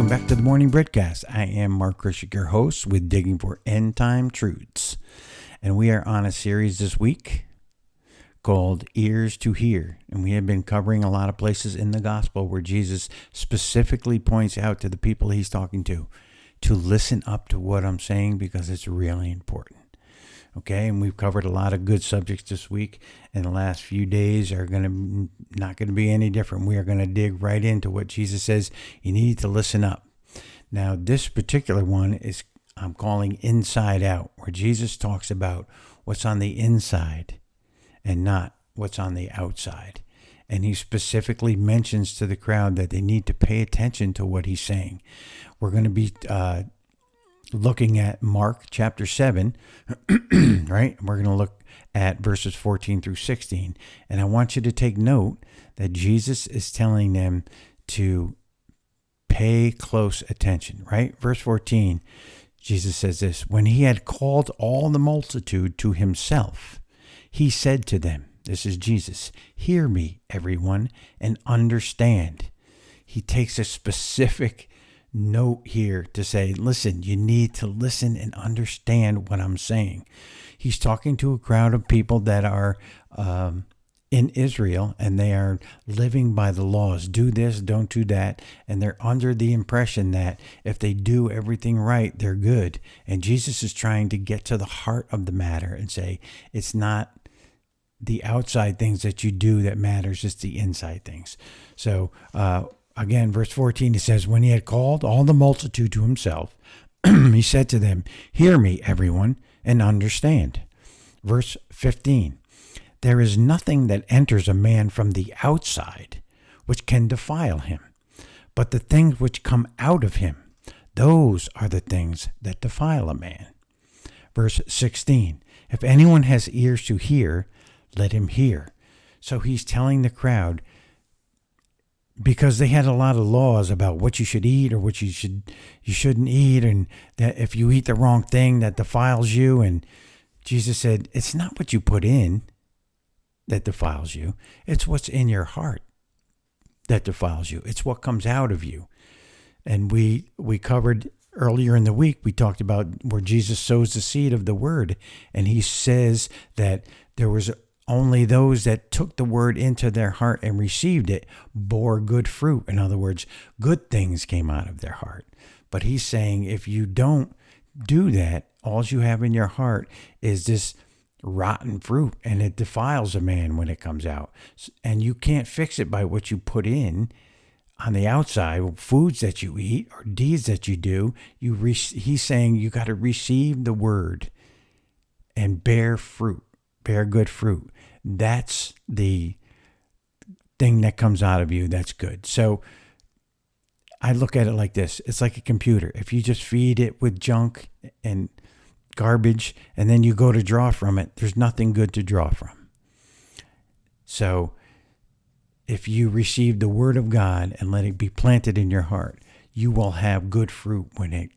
Welcome back to the Morning Breadcast. I am Mark Krishick, your host with Digging for End Time Truths. And we are on a series this week called Ears to Hear. And we have been covering a lot of places in the gospel where Jesus specifically points out to the people he's talking to listen up to what I'm saying because it's really important. Okay, and we've covered a lot of good subjects this week, and the last few days are not going to be any different. We are going to dig right into what Jesus says you need to listen up. Now, this particular one is I'm calling Inside Out, where Jesus talks about what's on the inside and not what's on the outside. And he specifically mentions to the crowd that they need to pay attention to what he's saying. We're going to be looking at Mark chapter 7, right? We're going to look at verses 14 through 16. And I want you to take note that Jesus is telling them to pay close attention, right? Verse 14, Jesus says this, when he had called all the multitude to himself, he said to them, this is Jesus, hear me, everyone, and understand. He takes a specific note here to say, listen, you need to listen and understand what I'm saying. He's talking to a crowd of people that are in Israel, and they are living by the laws. Do this, don't do that. And they're under the impression that if they do everything right, they're good. And Jesus is trying to get to the heart of the matter and say, it's not the outside things that you do that matters, it's the inside things. So, again, verse 14, he says, when he had called all the multitude to himself, he said to them, hear me, everyone, and understand. Verse 15, there is nothing that enters a man from the outside which can defile him, but the things which come out of him, those are the things that defile a man. Verse 16, if anyone has ears to hear, let him hear. So he's telling the crowd, because they had a lot of laws about what you should eat or what you shouldn't eat, and that if you eat the wrong thing that defiles you. And Jesus said, it's not what you put in that defiles you. It's what's in your heart that defiles you. It's what comes out of you. And we covered earlier in the week, we talked about where Jesus sows the seed of the word. And he says that there was only those that took the word into their heart and received it bore good fruit. In other words, good things came out of their heart. But he's saying if you don't do that, all you have in your heart is this rotten fruit, and it defiles a man when it comes out. And you can't fix it by what you put in on the outside, foods that you eat or deeds that you do. He's saying you got to receive the word and bear fruit. Bear good fruit. That's the thing that comes out of you that's good. So I look at it like this. It's like a computer. If you just feed it with junk and garbage and then you go to draw from it, there's nothing good to draw from. So if you receive the word of God and let it be planted in your heart, you will have good fruit when it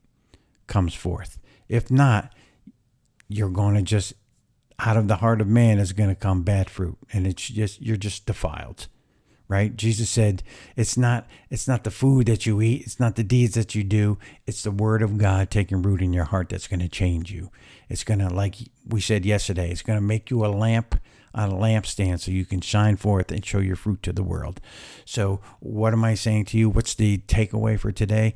comes forth. If not, you're going to just out of the heart of man is going to come bad fruit, and you're just defiled, right? Jesus said, it's not the food that you eat, it's not the deeds that you do, it's the word of God taking root in your heart that's going to change you. It's going to, like we said yesterday, it's going to make you a lamp on a lampstand so you can shine forth and show your fruit to the world. So what am I saying to you? What's the takeaway for today?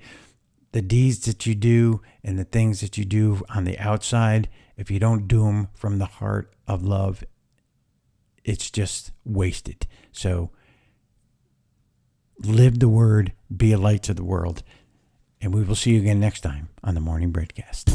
The deeds that you do and the things that you do on the outside, if you don't do them from the heart of love, it's just wasted. So live the word, be a light to the world, and we will see you again next time on the Morning Breadcast.